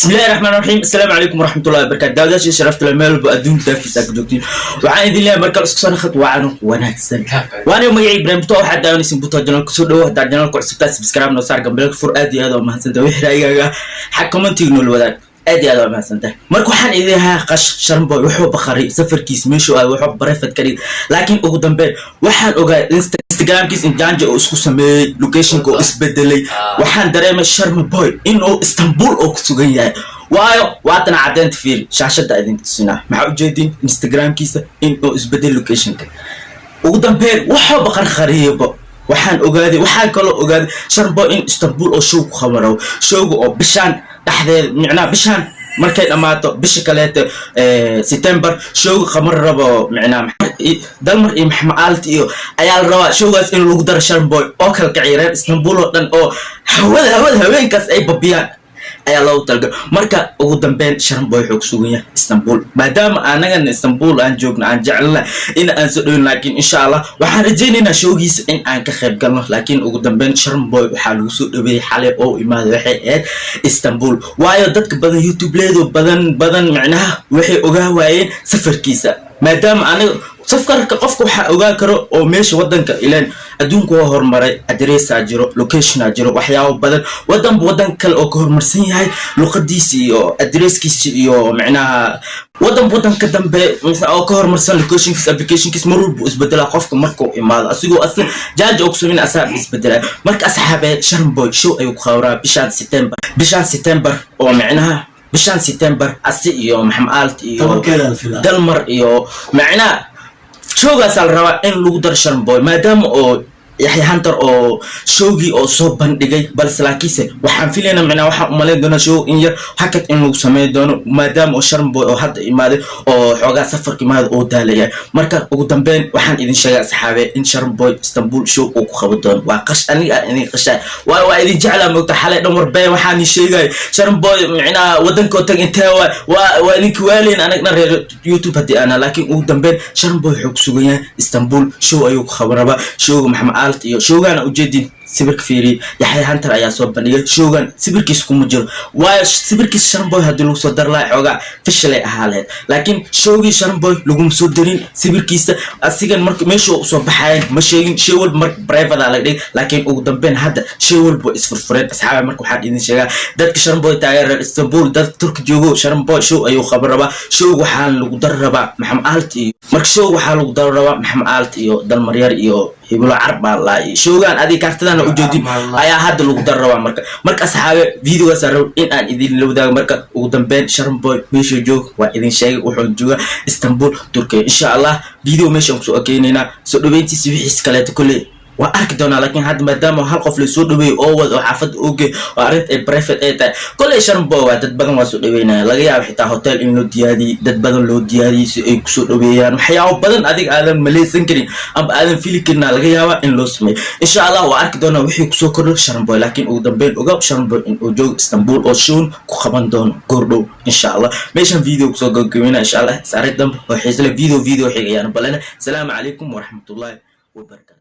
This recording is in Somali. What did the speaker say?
بسم الله الرحمن الرحيم. السلام عليكم ورحمة الله وبركاته. داوداش شرفت المال بأدون دافيس أكدوتين وعن إذن الله مركز سكسان خط وعنه ونهتسن وأنا يوم يعيب بريم بتوع حد داوني سنبوتها جنال كسود وحد جنال كورسبتاس بسكرام نصار قبلك فور أدي هذا وما هسنت ويحرق حكم تيجنوا الوداد أدي هذا وما هسنت مركو حن إذا قش شرمبو وحب بخاري سفر كيس مشوا وحب بريفت كريم لكن أقدم بين وحن أوجا Instagram kiis in janja oo isku sameeyay location ko isbedelay waxaan dareemay sharma boy inuu Istanbul oo ku sugan yahay waayo waatan cadeynta fiir shaashada idin tusina maxaa u jeedin Instagram kiisa inuu isbedel location ka ugu dambeyn waxa baqar khariibo waxaan ogaaday waxa kale ogaaday sharma boy in Istanbul oo show ku khamaro showga oo bishaan dhaxdeed micnaa bishaan markay dhamaato bisha kaleeto September show khamar rabo micnaa dalmar iyo maxamed aalti iyo ayaa la rabaa showgaas in lagu daro sharma boy oo kala kaciyeen Istanbul oo dhan oo hawada haweenkaas ay babiyaan ayaa loo talgal marka ugu dambeyn sharma boy xog sugan yahay Istanbul maadaama anaga Istanbul aan joogno aan jecelna in aan soo dhaweyn laakiin insha Allah waxaan rajaynaynaa showgiisa in aan ka qayb galno laakiin ugu dambeyn sharma boy waxa lagu soo dhaweeyay xalay oo imaado waxay ahayd Istanbul waayo dadka badan YouTube leedo badan macnaha waxay ogaa waayeen safarkiisa maadaama anaga safarka qofku waxa ogaa karo oo meesha wadanka ilaan adduunku waa hormaray address jiro location jiro waxyaabo badan wadan kale oo ka hormarsan yahay luqadiisa iyo addresskiisa iyo macnaha wadan ka dambe oo ka hormarsan locationkiisa applicationkiisa marwalba isbedela qofka markuu imaado asigoo aslan jaaja oo kusoo asaab isbedela marka asxaabe sharma boy show ayuu ku khawraa bishan September oo macnaha bishan September asi iyo maxamed aalti iyo dalmar iyo macnaha showgaas la rabaa in lagu daro sharma boy maadaama oo yaxya hantar oo showgii oo soo bandhigay balse laakiinse waxaan filaynaa macnaa waxaan u maleyn doonaa show in yar hakad in lagu sameeyo doono maadaama oo sharma boy oo hadda imaaday oo xoogaa safarka imaada oo daalaya marka ugu dambeyn waxaan idin sheegaa asxaabe in sharma boy Istanbul show uu ku qaban doono waa qash aniga idin qashay waa idin jeclaa moogta xalay dhamar been waxaan sheegay sharma boy macnaa wadanka tag intee waa idinka waaleyn anagna reer YouTube hadii ana laakiin ugu dambeyn sharma boy xog sugan yahay Istanbul show ayuu ku qaban rabaa showga maxamed iyo showgana ujeedin sibirka fiiri yaxya hantar ayaa soo bandhigay showgan sibirkiis kuma jiro waayo sibirkiis sharma boy hadii lagu soo darlaa xoogaa fishalay ahaaleed laakiin showgii sharma boy lagu soo darin sibirkiisa asigan marka meesha uu soo baxay ma sheegin show walba marka private la dhig laakiin ugu dambeyn hadda show walba isfurfureen asxaabay marka waxaan idin sheegaa dadka sharma boy taageer Istanbul dad Turki joogo sharma boy show ayuu khabar rabaa show waxaan lagu dar rabaa maxamed aalti marka show waxaa lagu dar rabaa maxamed aalti iyo dalmar yar iyo يقولوا عرب الله شوغان ادي كارتدانا وجودين ايا هاد لو دروا marka asxaabe video saro in aan idin la wadaago marka ugu dambeyn sharma boy meesha joog waa idin sheegay wuxuu joogaa Istanbul Turkiya insha Allah video meesha ku soo keenayna soo dhaweyntiisa wixii kale kulli waa arki doonaa laakiin hadda maadaama hal qof la soo dhaweeyo oo wada xaafad ooge oo arint ay private ay tahay kulli sharma boy waa dad badan waa soo dhaweynaya laga yaabo xitaa hotel in loo diyaariyay dad badan loo diyaariyay si ay ku soo dhaweeyaan waxyaabo badan adiga aadan maleysan karin ama aadan fili karin laga yaabo in loo sameeyo insha Allah waa arki doonaa wixii ku soo kordho sharma boy laakiin ugu dambeyn ogaa sharma boy in uu joogo Istanbul oo show ku qaban doono goordhow insha Allah meeshan video ku soo gabagabeynaa insha Allah saaray dambe oo xiisle video xigayaan balana salaamu calaykum wa rahmatullahi wa barakatuh.